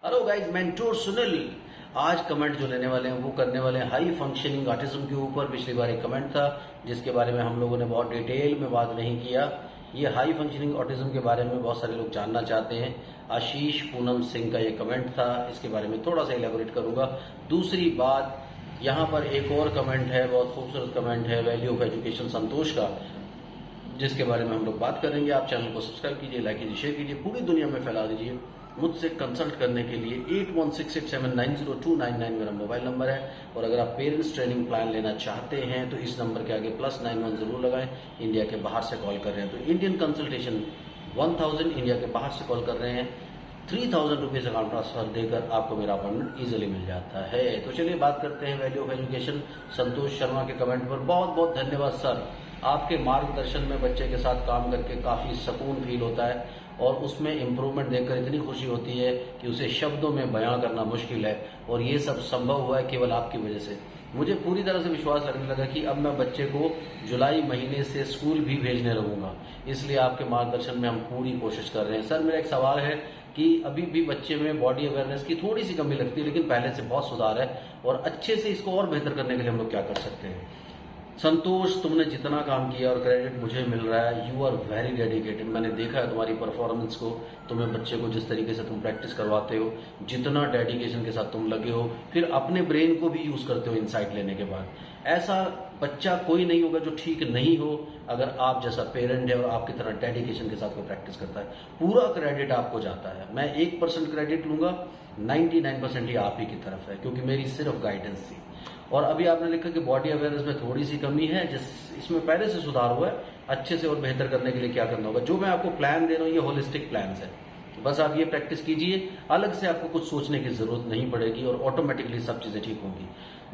Hello guys, mentor Sunil. आज comment जो लेने वाले हैं वो करने वाले हैं हाई फंक्शनिंग ऑटिज्म के ऊपर। पिछली बार एक कमेंट था जिसके बारे में हम लोगों ने बहुत डिटेल में बात नहीं किया। ये हाई फंक्शनिंग ऑटिज्म के बारे में बहुत सारे लोग जानना चाहते हैं। आशीष पूनम सिंह का ये कमेंट था, इसके बारे में थोड़ा सा इलेबोरेट करूंगा। दूसरी बात, यहाँ पर एक और कमेंट है, बहुत खूबसूरत कमेंट है वैल्यू ऑफ एजुकेशन संतोष का, जिसके बारे में हम लोग बात करेंगे। आप चैनल को सब्सक्राइब कीजिए, लाइक कीजिए, शेयर कीजिए, पूरी दुनिया में फैला दीजिए। मुझसे कंसल्ट करने के लिए 8166790299 मेरा मोबाइल नंबर है। और अगर आप पेरेंट्स ट्रेनिंग प्लान लेना चाहते हैं तो इस नंबर के आगे +91 जरूर लगाएं। इंडिया के बाहर से कॉल कर रहे हैं तो इंडियन कंसल्टेशन 1000, इंडिया के बाहर से कॉल कर रहे हैं 3000 रुपीज अकाउंट ट्रांसफर देकर आपको मेरा अपॉइंटमेंट इजीली मिल जाता है। तो चलिए बात करते हैं value of education Santosh Sharma के कमेंट पर। बहुत बहुत धन्यवाद सर, आपके मार्गदर्शन में बच्चे के साथ काम करके काफी सुकून फील होता है और उसमें इम्प्रूवमेंट देखकर इतनी खुशी होती है कि उसे शब्दों में बयां करना मुश्किल है। और ये सब संभव हुआ है केवल आपकी वजह से। मुझे पूरी तरह से विश्वास लगने लगा कि अब मैं बच्चे को जुलाई महीने से स्कूल भी भेजने लगूंगा। इसलिए आपके मार्गदर्शन में हम पूरी कोशिश कर रहे हैं। सर, मेरा एक सवाल है कि अभी भी बच्चे में बॉडी अवेयरनेस की थोड़ी सी कमी लगती है, लेकिन पहले से बहुत सुधार है और अच्छे से इसको और बेहतर करने के लिए हम लोग क्या कर सकते हैं? संतोष, तुमने जितना काम किया और क्रेडिट मुझे मिल रहा है, यू आर वेरी डेडिकेटेड। मैंने देखा है तुम्हारी परफॉर्मेंस को, तुम्हें बच्चे को जिस तरीके से तुम प्रैक्टिस करवाते हो, जितना डेडिकेशन के साथ तुम लगे हो, फिर अपने ब्रेन को भी यूज करते हो इनसाइट लेने के बाद। ऐसा बच्चा कोई नहीं होगा जो ठीक नहीं हो अगर आप जैसा पेरेंट है और आपकी तरह डेडिकेशन के साथ कोई प्रैक्टिस करता है। पूरा क्रेडिट आपको जाता है। मैं 1% क्रेडिट लूंगा, 99% ही आप ही की तरफ है, क्योंकि मेरी सिर्फ गाइडेंस थी। और अभी आपने लिखा कि बॉडी अवेयरनेस में थोड़ी सी कमी है, इसमें पहले से सुधार हुआ है। अच्छे से और बेहतर करने के लिए क्या करना होगा? जो मैं आपको प्लान दे रहा हूँ ये होलिस्टिक प्लान है। बस आप ये प्रैक्टिस कीजिए, अलग से आपको कुछ सोचने की जरूरत नहीं पड़ेगी और ऑटोमेटिकली सब चीजें ठीक होंगी।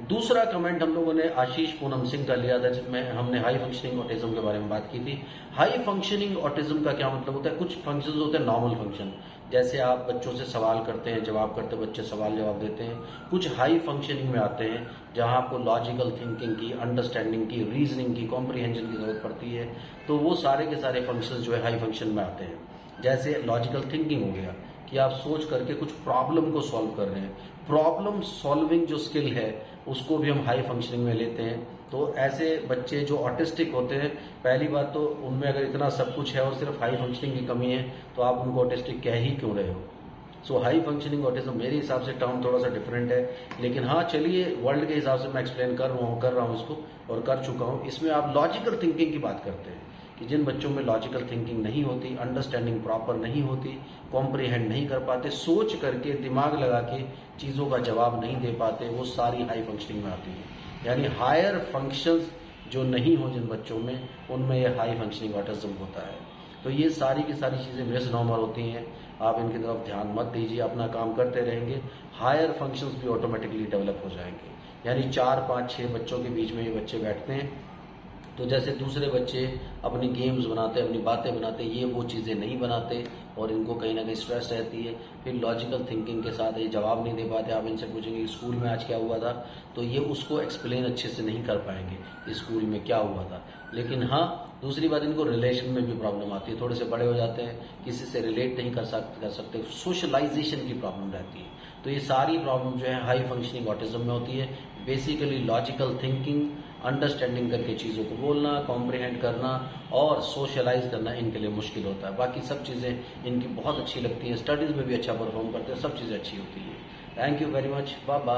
दूसरा कमेंट हम लोगों ने आशीष पूनम सिंह का लिया था, जिसमें हमने हाई फंक्शनिंग ऑटिज्म के बारे में बात की थी। हाई फंक्शनिंग ऑटिज्म का क्या मतलब होता है? कुछ फंक्शंस होते हैं नॉर्मल फंक्शन, जैसे आप बच्चों से सवाल करते हैं, जवाब करते हैं, बच्चे सवाल जवाब देते हैं। कुछ हाई फंक्शनिंग में आते हैं जहां आपको लॉजिकल थिंकिंग की, अंडरस्टैंडिंग की, रीजनिंग की, कॉम्प्रिहेंशन की जरूरत पड़ती है। तो वो सारे के सारे फंक्शंस जो है हाई फंक्शन में आते हैं। जैसे लॉजिकल थिंकिंग हो गया कि आप सोच करके कुछ प्रॉब्लम को सॉल्व कर रहे हैं। प्रॉब्लम सॉल्विंग जो स्किल है उसको भी हम हाई फंक्शनिंग में लेते हैं। तो ऐसे बच्चे जो ऑटिस्टिक होते हैं, पहली बात तो उनमें अगर इतना सब कुछ है और सिर्फ हाई फंक्शनिंग की कमी है तो आप उनको ऑटिस्टिक कह ही क्यों रहे हो? सो हाई फंक्शनिंग ऑटिज्म मेरे हिसाब से टर्म थोड़ा सा डिफरेंट है, लेकिन हाँ चलिए, वर्ल्ड के हिसाब से मैं एक्सप्लेन कर रहा हूँ इसको और कर चुका हूँ। इसमें आप लॉजिकल थिंकिंग की बात करते हैं कि जिन बच्चों में लॉजिकल थिंकिंग नहीं होती, अंडरस्टैंडिंग प्रॉपर नहीं होती, कॉम्प्रिहेंड नहीं कर पाते, सोच करके दिमाग लगा के चीजों का जवाब नहीं दे पाते, वो सारी हाई फंक्शनिंग में आती है। यानी हायर फंक्शंस जो नहीं हो जिन बच्चों में, उनमें ये हाई फंक्शनिंग ऑटिज्म होता है। तो ये सारी की सारी चीजें मिसनॉमर होती हैं, आप इनकी तरफ ध्यान मत दीजिए, अपना काम करते रहेंगे, हायर फंक्शंस भी ऑटोमेटिकली डेवलप हो जाएंगे। यानी 4, 5, 6 बच्चों के बीच में ये बच्चे बैठते हैं तो जैसे दूसरे बच्चे अपनी गेम्स बनाते, अपनी बातें बनाते, ये वो चीज़ें नहीं बनाते और इनको कहीं ना कहीं स्ट्रेस रहती है। फिर लॉजिकल थिंकिंग के साथ ये जवाब नहीं दे पाते। आप इनसे पूछेंगे स्कूल में आज क्या हुआ था, तो ये उसको एक्सप्लेन अच्छे से नहीं कर पाएंगे स्कूल में क्या हुआ था। लेकिन हाँ, दूसरी बात, इनको रिलेशन में भी प्रॉब्लम आती है। थोड़े से बड़े हो जाते हैं, किसी से रिलेट नहीं कर सकते, सोशलाइजेशन की प्रॉब्लम रहती है। तो ये सारी प्रॉब्लम जो है हाई फंक्शनिंग ऑटिज्म में होती है। बेसिकली लॉजिकल थिंकिंग, अंडरस्टैंडिंग करके चीज़ों को बोलना, कॉम्प्रिहेंड करना और सोशलाइज करना इनके लिए मुश्किल होता है। बाकी सब चीज़ें इनकी बहुत अच्छी लगती हैं, स्टडीज़ में भी अच्छा परफॉर्म करते हैं, सब चीज़ें अच्छी होती है। Thank you very much, bye bye.